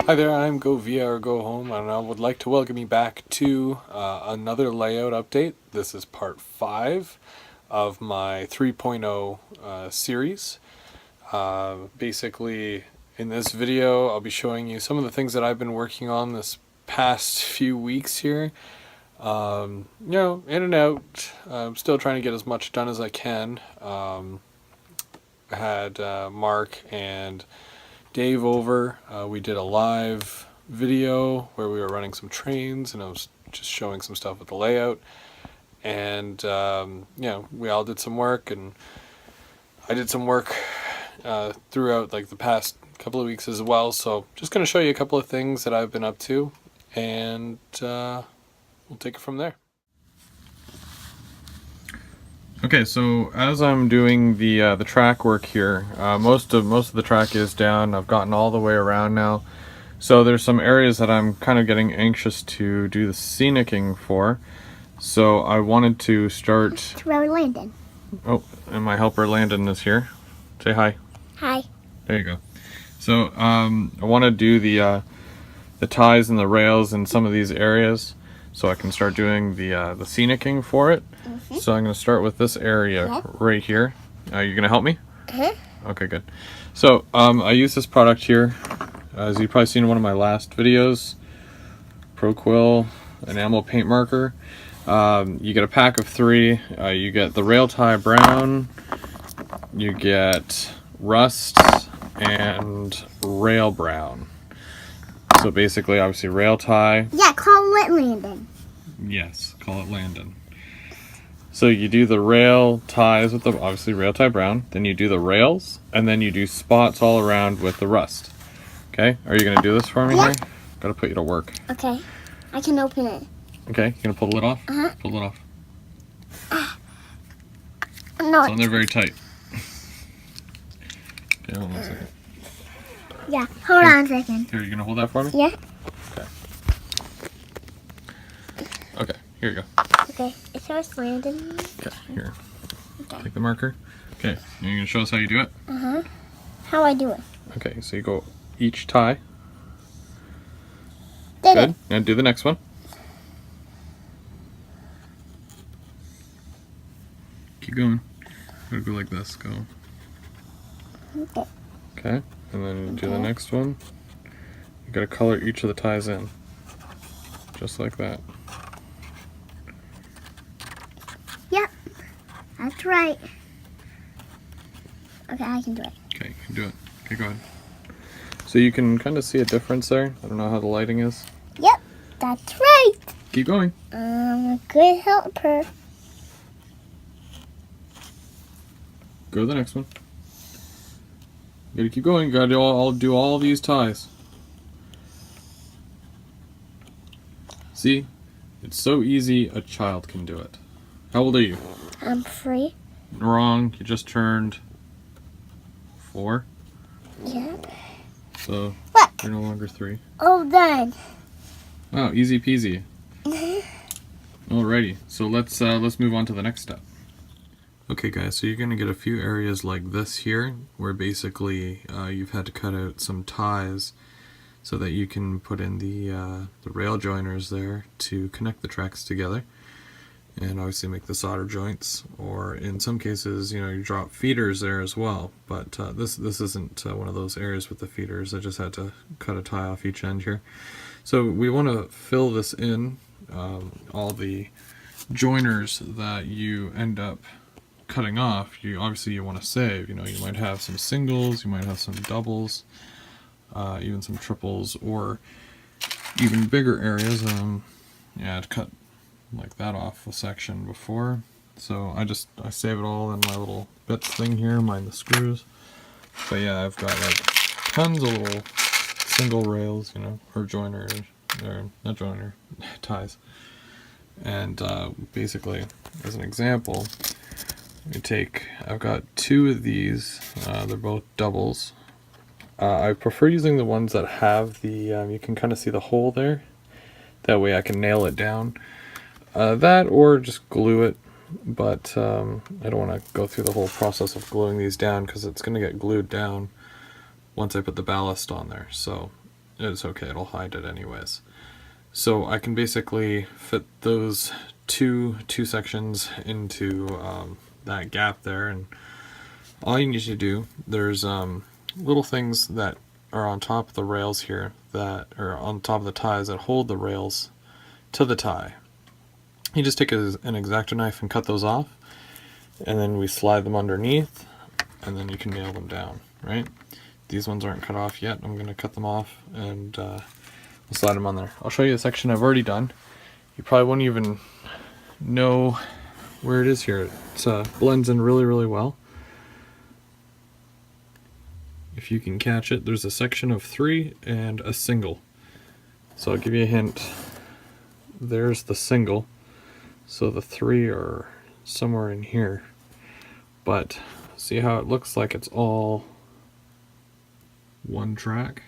Hi there, I'm Go Via or Go Home, and I would like to welcome you back to another layout update. This is part 5 of my 3.0 series. Basically, in this video, I'll be showing you some of the things that I've been working on this past few weeks here. In and out. I'm still trying to get as much done as I can. I had Mark and Dave over. We did a live video where we were running some trains and I was just showing some stuff with the layout. And, we all did some work, and I did some work throughout like the past couple of weeks as well. So just going to show you a couple of things that I've been up to, and we'll take it from there. Okay, so as I'm doing the track work here, most of the track is down. I've gotten all the way around now. So there's some areas that I'm kind of getting anxious to do the scenicking for. So I wanted to start. It's where Landon. Oh, and my helper Landon is here. Say hi. Hi. There you go. So I want to do the ties and the rails in some of these areas, so I can start doing the scenicking for it. Mm-hmm. So I'm going to start with this area right here. You're going to help me? Okay, good. So I use this product here, as you've probably seen in one of my last videos, ProQuill enamel paint marker. You get a pack of 3. You get the rail tie brown, you get rust, and rail brown. So basically, obviously, rail tie. Yeah, call it Landon. Yes, call it Landon. So you do the rail ties with the, obviously, rail tie brown. Then you do the rails, and then you do spots all around with the rust. Okay, are you going to do this for me here? Got to put you to work. Okay, I can open it. Okay, you going to pull the lid off? Pull the lid off. No. It's on there very tight. Okay, hold on a second. Yeah, hold on a second. Here, you going to hold that for me? Yeah. Okay, here you go. Okay, it says Landon. Okay, here. Take the marker. Okay, you're going to show us how you do it? How I do it? Okay, so you go each tie. Did Good. it. And do the next one. Keep going. Gotta go like this. Go. Okay. Okay, and then do the next one. You gotta color each of the ties in. Just like that. Yep, that's right. Okay, I can do it. Okay, you can do it. Okay, go ahead. So you can kind of see a difference there. I don't know how the lighting is. Yep, that's right. Keep going. I'm a good helper. Go to the next one. You gotta keep going. You gotta do all these ties. See? It's so easy, a child can do it. How old are you? I'm 3. Wrong. You just turned 4. Yep. So What? you're no longer 3. Oh, done. Wow, easy peasy. Alrighty, so let's move on to the next step. Okay guys, so you're going to get a few areas like this here, where basically you've had to cut out some ties so that you can put in the rail joiners there to connect the tracks together, and obviously make the solder joints, or in some cases, you drop feeders there as well, but this isn't one of those areas with the feeders. I just had to cut a tie off each end here. So we want to fill this in, all the joiners that you end up cutting off. You want to save. You might have some singles, you might have some doubles, even some triples, or even bigger areas. I'd cut like that off a section before, so I save it all in my little bits thing here, mind the screws. But yeah, I've got like tons of little single rails, or joiners, or not joiner, ties. And basically, as an example, I've got 2 of these, they're both doubles. I prefer using the ones that have the, you can kind of see the hole there, that way I can nail it down. That, or just glue it, but I don't want to go through the whole process of gluing these down, because it's going to get glued down once I put the ballast on there. So it's okay, it'll hide it anyways. So I can basically fit those two sections into that gap there, and all you need to do, there's little things that are on top of the rails here, that are on top of the ties that hold the rails to the tie. You just take an X-Acto knife and cut those off, and then we slide them underneath, and then you can nail them down, right? These ones aren't cut off yet. I'm going to cut them off and we'll slide them on there. I'll show you the section I've already done. You probably won't even know where it is here. It blends in really, really well. If you can catch it, there's a section of 3 and a single. So I'll give you a hint. There's the single. So the 3 are somewhere in here. But see how it looks like it's all one track?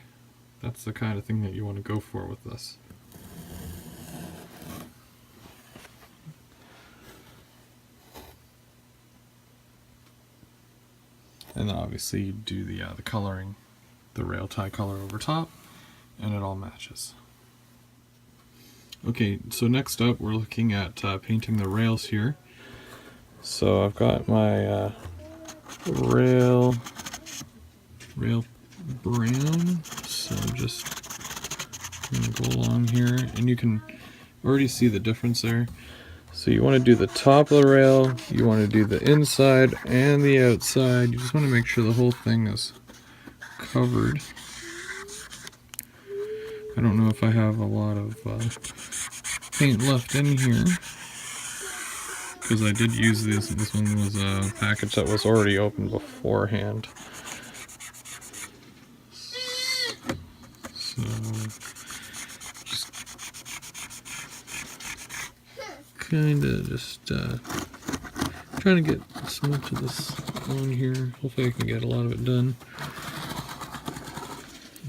That's the kind of thing that you want to go for with this. And then obviously you do the coloring, the rail tie color over top, and it all matches. Okay, so next up we're looking at painting the rails here. So I've got my rail brown, so I'm just gonna go along here, and you can already see the difference there. So you want to do the top of the rail, you want to do the inside and the outside. You just want to make sure the whole thing is covered. I don't know if I have a lot of paint left in here, because I did use this. This one was a package that was already opened beforehand. So just kind of just trying to get as much of this on here. Hopefully I can get a lot of it done.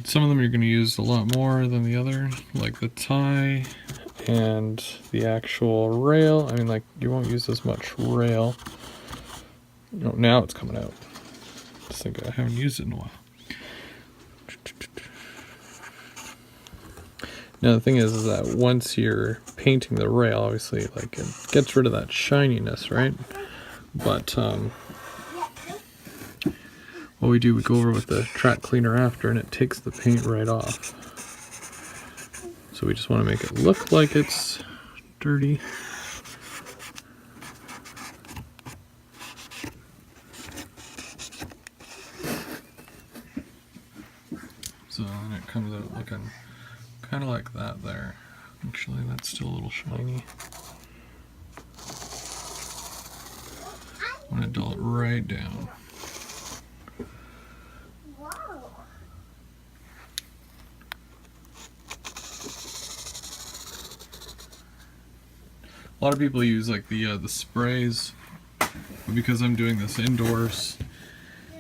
Some of them you're going to use a lot more than the other, like the tie and the actual rail. I mean, like, you won't use as much rail. Oh, now it's coming out. I think I haven't used it in a while. Now the thing is that once you're painting the rail, obviously, like, it gets rid of that shininess, right? But what we do, we go over with the track cleaner after, and it takes the paint right off. So we just want to make it look like it's dirty. So then it comes out looking kind of like that there. Actually, that's still a little shiny. I want to dull it right down. A lot of people use like the sprays, but because I'm doing this indoors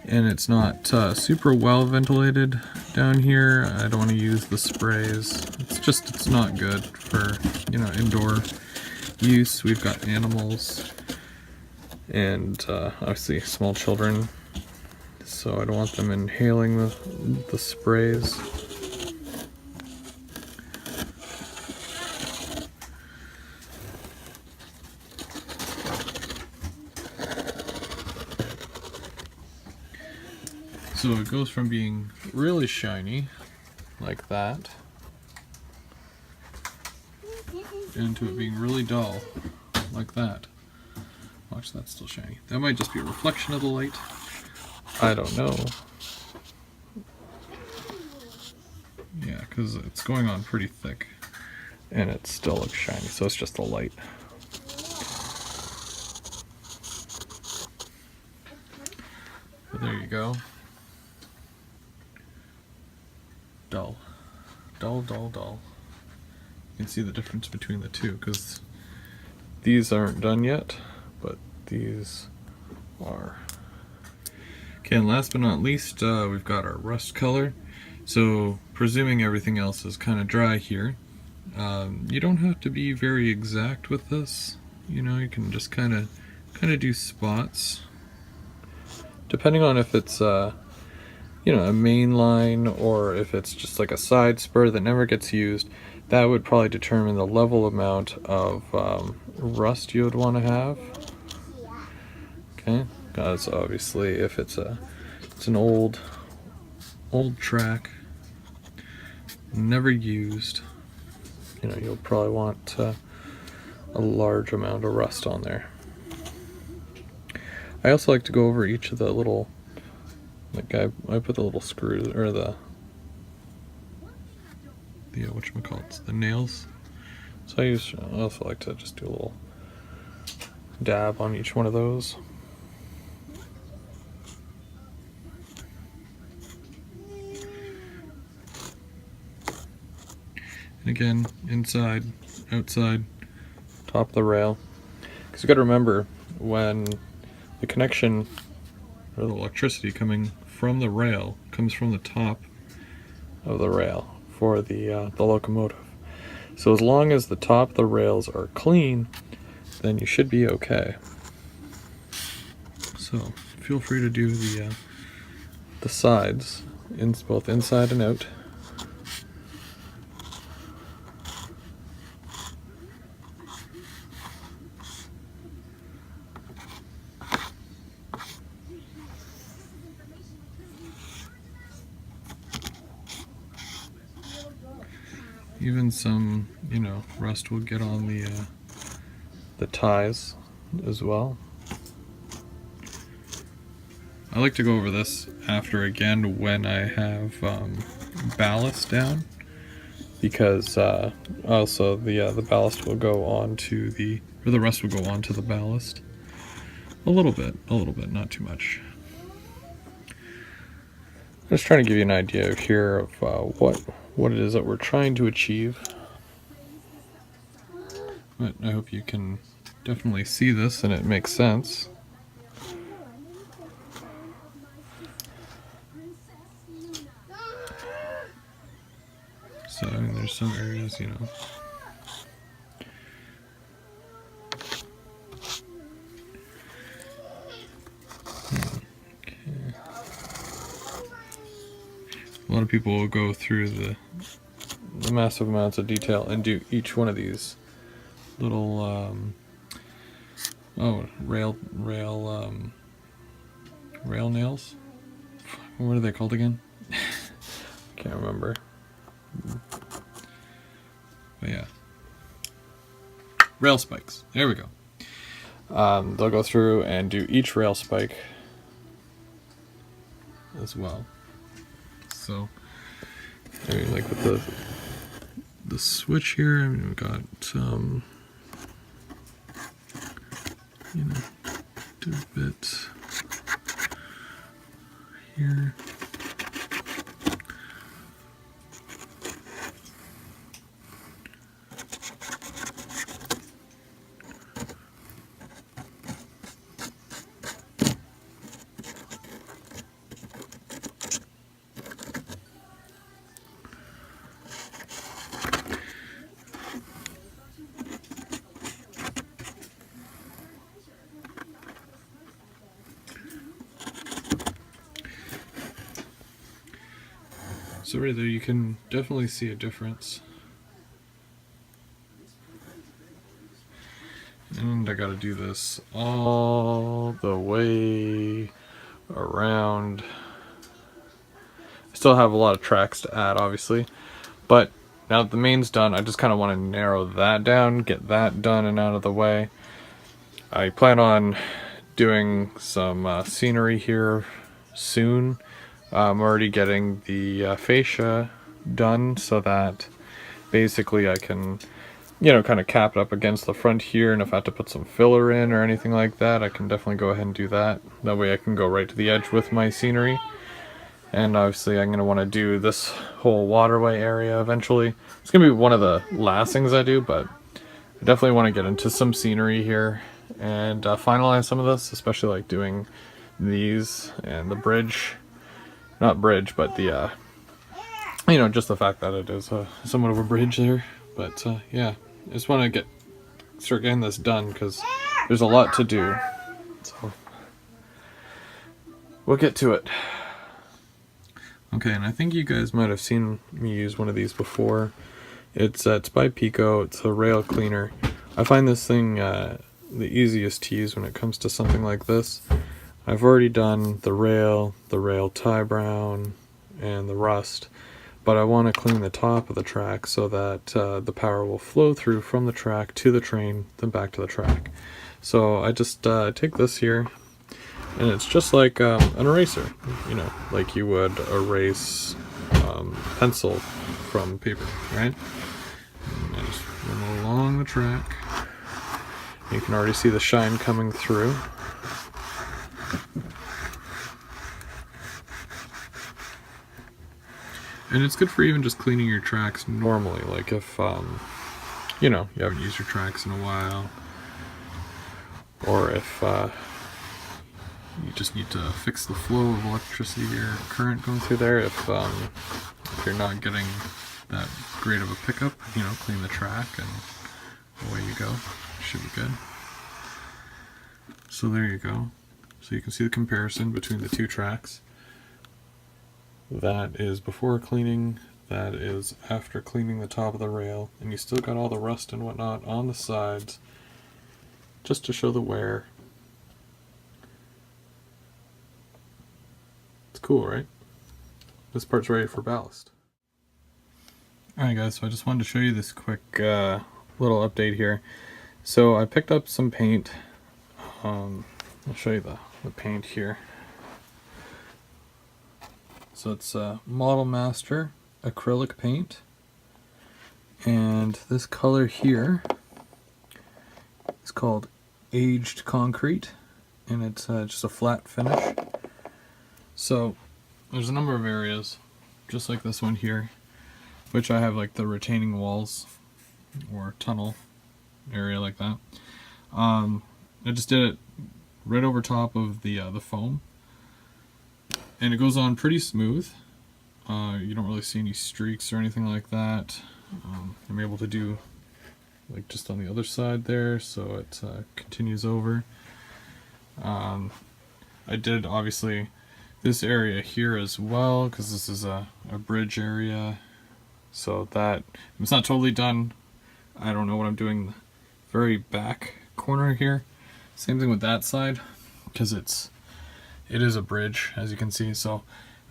and it's not super well ventilated down here, I don't want to use the sprays. It's not good for, you know, indoor use. We've got animals and obviously small children, so I don't want them inhaling the sprays. So it goes from being really shiny, like that, into it being really dull, like that. Watch, that's still shiny. That might just be a reflection of the light. I don't know. Yeah, because it's going on pretty thick, and it still looks shiny, so it's just the light. But there you go. Dull. Dull, dull, dull. You can see the difference between the two, because these aren't done yet, but these are. Okay, and last but not least, we've got our rust color. So, presuming everything else is kind of dry here, you don't have to be very exact with this. You know, you can just kind of do spots, depending on if it's you you know, a main line, or if it's just like a side spur that never gets used, that would probably determine the level amount of rust you would want to have. Okay, because obviously if it's an old track, never used, you know, you'll probably want a large amount of rust on there. I also like to go over each of the little, like I put the little screws, or the whatchamacallits, the nails. So I also like to just do a little dab on each one of those. And again, inside, outside, top of the rail. Because you got to remember, when the connection or the electricity coming from the rail comes from the top of the rail for the locomotive. So as long as the top of the rails are clean, then you should be okay. So feel free to do the sides, both inside and out. Even some, you know, rust will get on the ties as well. I like to go over this after again when I have ballast down, because also the ballast will go on to the rust will go onto the ballast a little bit, not too much. I'm just trying to give you an idea here of what it is that we're trying to achieve. But I hope you can definitely see this and it makes sense. So I mean, there's some areas, you know. Okay. A lot of people will go through the massive amounts of detail and do each one of these little rail nails. What are they called again? Can't remember. But yeah, rail spikes. There we go. They'll go through and do each rail spike as well. So, I mean, like with the switch here, I mean, we've got you know, do a bit here. So right there, you can definitely see a difference. And I gotta do this all the way around. I still have a lot of tracks to add, obviously, but now that the main's done, I just kind of want to narrow that down, get that done and out of the way. I plan on doing some scenery here soon. I'm already getting the fascia done so that basically I can, you know, kind of cap it up against the front here, and if I have to put some filler in or anything like that, I can definitely go ahead and do that. That way I can go right to the edge with my scenery. And obviously I'm going to want to do this whole waterway area eventually. It's going to be one of the last things I do, but I definitely want to get into some scenery here and finalize some of this, especially like doing these and the bridge. Not bridge, but the, you know, just the fact that it is somewhat of a bridge there. But yeah, I just want to start getting this done because there's a lot to do. So we'll get to it. Okay, and I think you guys might have seen me use one of these before. It's by Pico. It's a rail cleaner. I find this thing the easiest to use when it comes to something like this. I've already done the rail tie brown, and the rust, but I want to clean the top of the track so that the power will flow through from the track to the train, then back to the track. So I just take this here, and it's just like an eraser, you know, like you would erase pencil from paper, right? And I just run along the track. You can already see the shine coming through. And it's good for even just cleaning your tracks normally, like if, you know, you haven't used your tracks in a while, or if you just need to fix the flow of electricity or current going through there. If you're not getting that great of a pickup, you know, clean the track and away you go. Should be good. So there you go. So you can see the comparison between the two tracks. That is before cleaning, that is after cleaning the top of the rail, and you still got all the rust and whatnot on the sides, just to show the wear. It's cool, right? This part's ready for ballast. Alright guys, so I just wanted to show you this quick little update here. So I picked up some paint. I'll show you the paint here. So it's Model Master acrylic paint, and this color here is called Aged Concrete, and it's just a flat finish. So there's a number of areas, just like this one here, which I have like the retaining walls or tunnel area like that. I just did it right over top of the foam. And it goes on pretty smooth. You don't really see any streaks or anything like that. I'm able to do like just on the other side there, so it continues over. I did obviously this area here as well, because this is a bridge area. So that it's not totally done. I don't know what I'm doing in the very back corner here. Same thing with that side, because it is a bridge, as you can see, so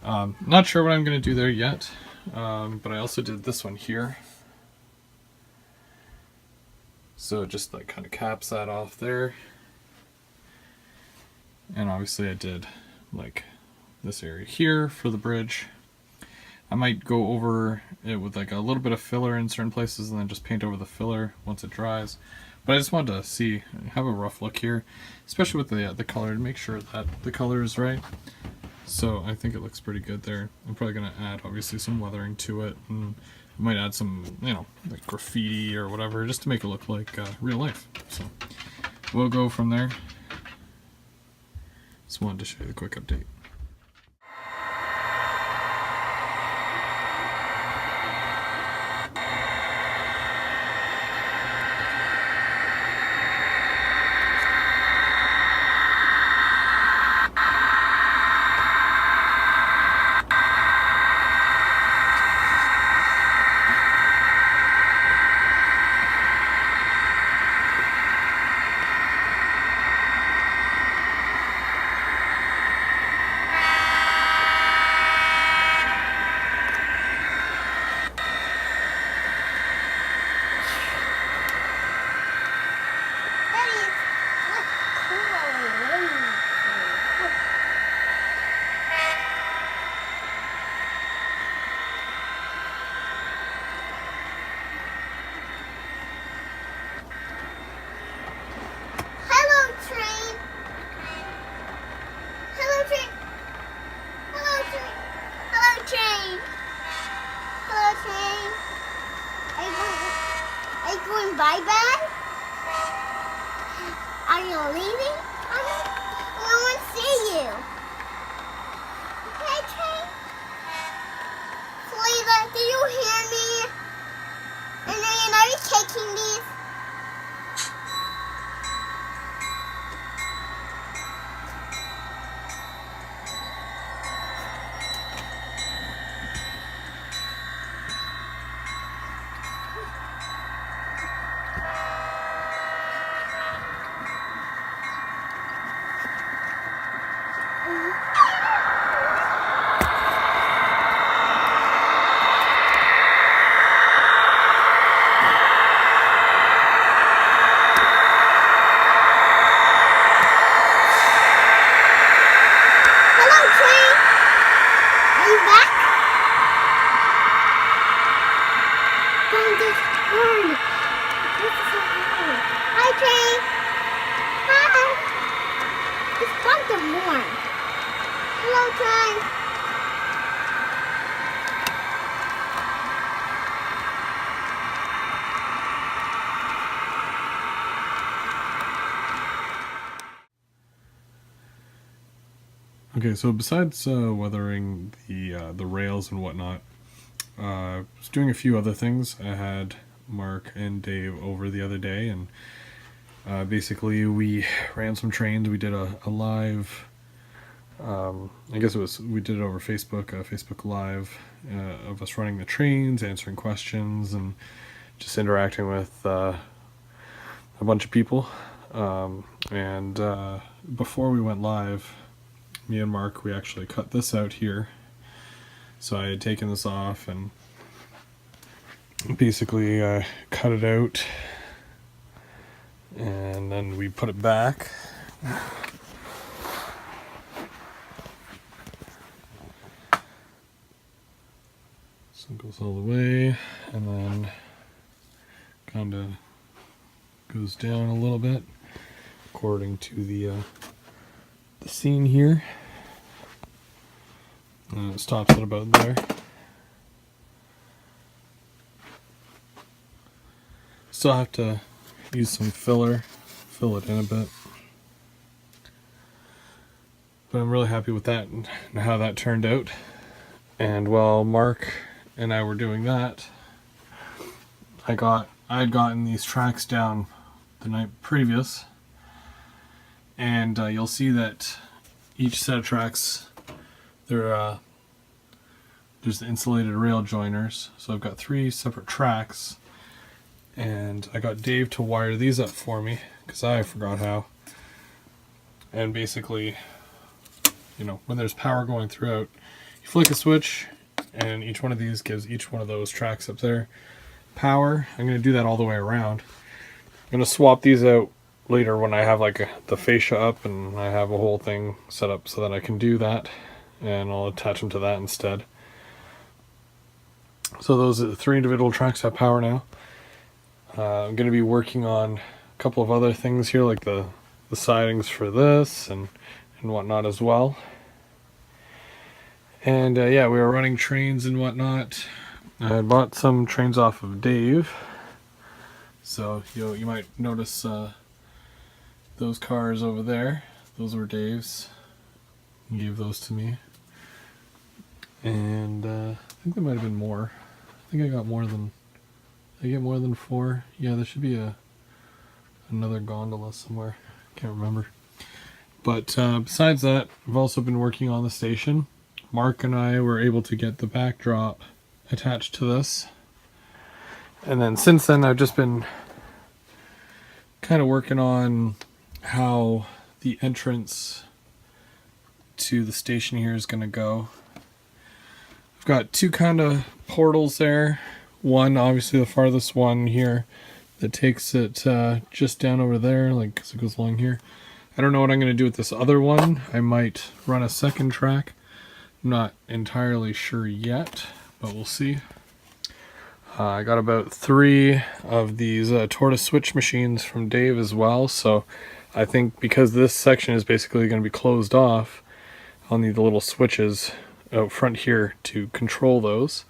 not sure what I'm going to do there yet, but I also did this one here, so it just like kind of caps that off there. And obviously I did like this area here for the bridge. I might go over it with like a little bit of filler in certain places and then just paint over the filler once it dries. But I just wanted to see, have a rough look here, especially with the color, to make sure that the color is right. So I think it looks pretty good there. I'm probably going to add obviously some weathering to it, and I might add some, you know, like graffiti or whatever, just to make it look like real life. So we'll go from there. Just wanted to show you the quick update. Bye-bye? Are you leaving? I want to see you. Okay, Train? Flavor, do you hear me? And then are you taking these? you back? Don't just turn. This is so hard. Hi, train. Hi. Just bump them more. Hello, train. Okay, so besides weathering the rails and whatnot, I was doing a few other things. I had Mark and Dave over the other day, and basically we ran some trains. We did a live, I guess we did it over Facebook, Facebook Live, of us running the trains, answering questions, and just interacting with a bunch of people. And before we went live, me and Mark, we actually cut this out here. So I had taken this off and basically cut it out, and then we put it back. So it goes all the way, and then kind of goes down a little bit according to the scene here, and it stops at about there. Still have to use some filler, fill it in a bit, but I'm really happy with that and how that turned out. And while Mark and I were doing that, I had gotten these tracks down the night previous. And you'll see that each set of tracks, there's the insulated rail joiners. So I've got 3 separate tracks, and I got Dave to wire these up for me because I forgot how. And basically, you know, when there's power going throughout, you flick a switch, and each one of these gives each one of those tracks up there power. I'm going to do that all the way around. I'm going to swap these out later when I have like the fascia up and I have a whole thing set up so that I can do that, and I'll attach them to that instead. So those are the 3 individual tracks have power now. I'm going to be working on a couple of other things here, like the sidings for this and whatnot as well. And yeah, we were running trains and whatnot. I had bought some trains off of Dave, so you might notice those cars over there. Those were Dave's. He gave those to me. And I think there might have been more. I think I got more than... Did I get more than 4? Yeah, there should be another gondola somewhere. Can't remember. But besides that, I've also been working on the station. Mark and I were able to get the backdrop attached to this. And then since then, I've just been kind of working on how the entrance to the station here is going to go. I've got 2 kind of portals there. One, obviously the farthest one here, that takes it just down over there, like, because it goes along here. I don't know what I'm going to do with this other one. I might run a second track. I'm not entirely sure yet, but we'll see. I got about 3 of these tortoise switch machines from Dave as well, so I think because this section is basically going to be closed off, I'll need the little switches out front here to control those.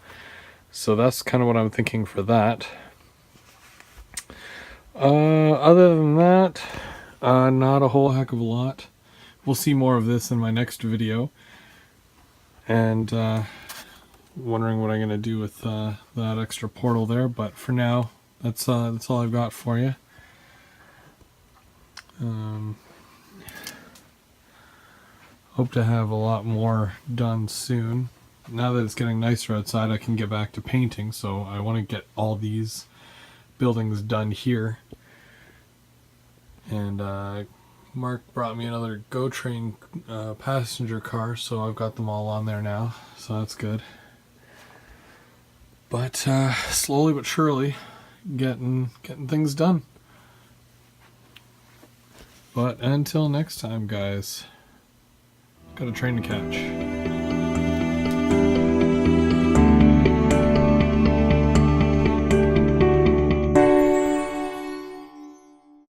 So that's kind of what I'm thinking for that. Other than that, not a whole heck of a lot. We'll see more of this in my next video. And wondering what I'm going to do with that extra portal there, but for now, that's all I've got for you. Hope to have a lot more done soon. Now that it's getting nicer outside, I can get back to painting, so I want to get all these buildings done here. And Mark brought me another GO Train passenger car, so I've got them all on there now, so that's good. But slowly but surely, getting things done. But until next time, guys, got a train to catch.